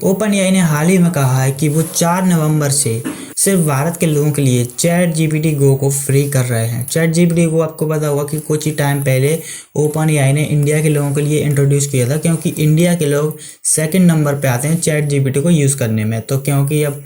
Open AI ने हाल ही में कहा है कि वो 4 नवंबर से सिर्फ भारत के लोगों के लिए चैट जीपीटी गो को फ्री कर रहे हैं। चैट जीपीटी गो आपको पता होगा कि कुछ ही टाइम पहले ओपन एआई ने इंडिया के लोगों के लिए इंट्रोड्यूस किया था, क्योंकि इंडिया के लोग सेकंड नंबर पे आते हैं चैट जीपीटी को यूज़ करने में। तो क्योंकि अब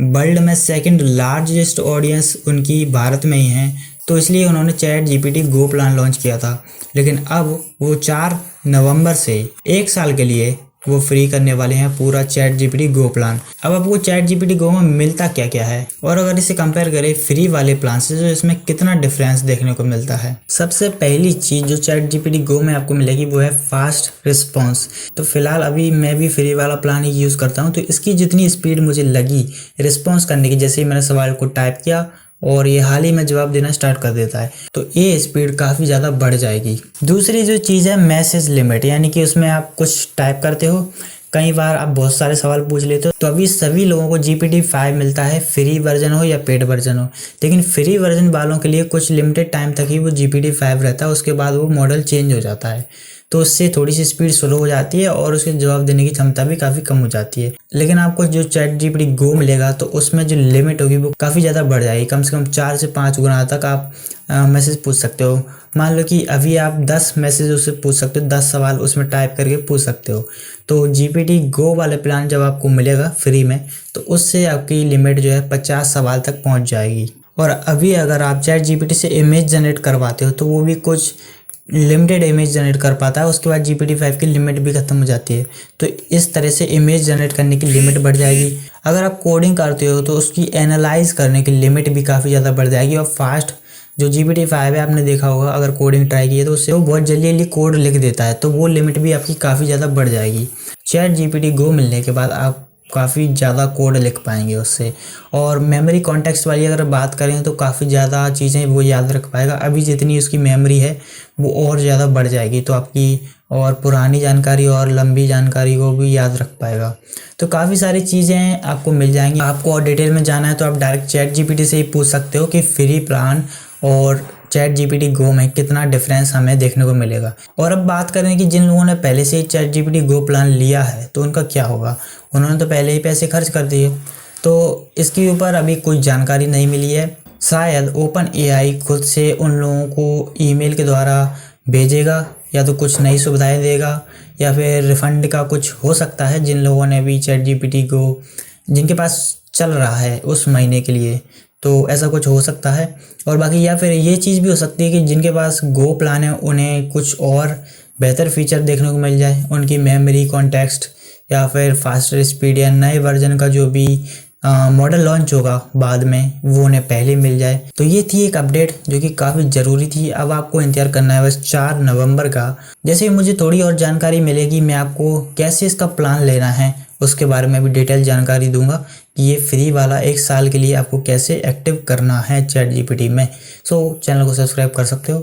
वर्ल्ड में सेकंड लार्जेस्ट ऑडियंस उनकी भारत में ही है, तो इसलिए उन्होंने चैट जीपीटी गो प्लान लॉन्च किया था। लेकिन अब वो 4 नवंबर से 1 साल के लिए वो फ्री करने वाले हैं पूरा चैट जीपीटी गो प्लान। अब आपको चैट जीपीटी गो में मिलता क्या क्या है और अगर इसे कंपेयर करें फ्री वाले प्लान से, तो इसमें कितना डिफरेंस देखने को मिलता है। सबसे पहली चीज जो चैट जीपीटी गो में आपको मिलेगी वो है फास्ट रिस्पॉन्स। तो फिलहाल अभी मैं भी फ्री वाला प्लान ही यूज करता हूँ, तो इसकी जितनी स्पीड मुझे लगी रिस्पॉन्स करने की, जैसे ही मैंने सवाल को टाइप किया और ये हाल ही में जवाब देना स्टार्ट कर देता है, तो ये स्पीड काफ़ी ज़्यादा बढ़ जाएगी। दूसरी जो चीज़ है मैसेज लिमिट, यानी कि उसमें आप कुछ टाइप करते हो, कई बार आप बहुत सारे सवाल पूछ लेते हो, तो अभी सभी लोगों को GPT-5 मिलता है, फ्री वर्जन हो या पेड वर्जन हो। लेकिन फ्री वर्जन वालों के लिए कुछ लिमिटेड टाइम तक ही वो GPT-5 रहता है, उसके बाद वो मॉडल चेंज हो जाता है, तो उससे थोड़ी सी स्पीड स्लो हो जाती है और उसके जवाब देने की क्षमता भी काफ़ी कम हो जाती है। लेकिन आपको जो चैट जीपीटी गो मिलेगा तो उसमें जो लिमिट होगी वो काफ़ी ज़्यादा बढ़ जाएगी, कम से कम 4 से 5 गुना तक आप मैसेज पूछ सकते हो। मान लो कि अभी आप 10 मैसेज उससे पूछ सकते हो, 10 सवाल उसमें टाइप करके पूछ सकते हो। तो जीपीटी गो वाले प्लान जब आपको मिलेगा फ्री में, तो उससे आपकी लिमिट जो है 50 सवाल तक पहुँच जाएगी। और अभी अगर आप चैट जीपीटी से इमेज जनरेट करवाते हो तो वो भी कुछ लिमिटेड इमेज जनरेट कर पाता है, उसके बाद GPT-5 की लिमिट भी खत्म हो जाती है। तो इस तरह से इमेज जनरेट करने की लिमिट बढ़ जाएगी। अगर आप कोडिंग करते हो तो उसकी एनालाइज करने की लिमिट भी काफ़ी ज़्यादा बढ़ जाएगी। और फास्ट जो GPT-5 है, आपने देखा होगा अगर कोडिंग ट्राई की है तो उससे वो बहुत जल्दी कोड लिख देता है, तो वो लिमिट भी आपकी काफ़ी ज़्यादा बढ़ जाएगी। चैट जीपीटी गो मिलने के बाद आप काफ़ी ज़्यादा कोड लिख पाएंगे उससे। और मेमोरी कॉन्टेक्स्ट वाली अगर बात करें तो काफ़ी ज़्यादा चीज़ें वो याद रख पाएगा। अभी जितनी उसकी मेमोरी है वो और ज़्यादा बढ़ जाएगी, तो आपकी और पुरानी जानकारी और लंबी जानकारी को भी याद रख पाएगा। तो काफ़ी सारी चीज़ें आपको मिल जाएंगी। आपको और डिटेल में जाना है तो आप डायरेक्ट चैट जीपीटी से ही पूछ सकते हो कि फ्री प्लान और चैट जीपीटी गो में कितना डिफरेंस हमें देखने को मिलेगा। और अब बात करें कि जिन लोगों ने पहले से ही चैट जीपीटी गो प्लान लिया है तो उनका क्या होगा। उन्होंने तो पहले ही पैसे खर्च कर दिए, तो इसके ऊपर अभी कोई जानकारी नहीं मिली है। शायद ओपन एआई खुद से उन लोगों को ईमेल के द्वारा भेजेगा, या तो कुछ नई सुविधाएं देगा, या फिर रिफंड का कुछ हो सकता है जिन लोगों ने भी चैट जीपीटी गो जिनके पास चल रहा है उस महीने के लिए, तो ऐसा कुछ हो सकता है। और बाकी या फिर ये चीज़ भी हो सकती है कि जिनके पास गो प्लान है उन्हें कुछ और बेहतर फीचर देखने को मिल जाए, उनकी मेमोरी कॉन्टेक्स्ट या फिर फास्टर स्पीड या नए वर्जन का जो भी मॉडल लॉन्च होगा बाद में वो उन्हें पहले मिल जाए। तो ये थी एक अपडेट जो कि काफ़ी ज़रूरी थी। अब आपको इंतजार करना है बस 4 नवंबर का। जैसे ही मुझे थोड़ी और जानकारी मिलेगी मैं आपको कैसे इसका प्लान लेना है उसके बारे में भी डिटेल जानकारी दूंगा कि ये फ्री वाला 1 साल के लिए आपको कैसे एक्टिव करना है चैट जीपीटी में। सो चैनल को सब्सक्राइब कर सकते हो।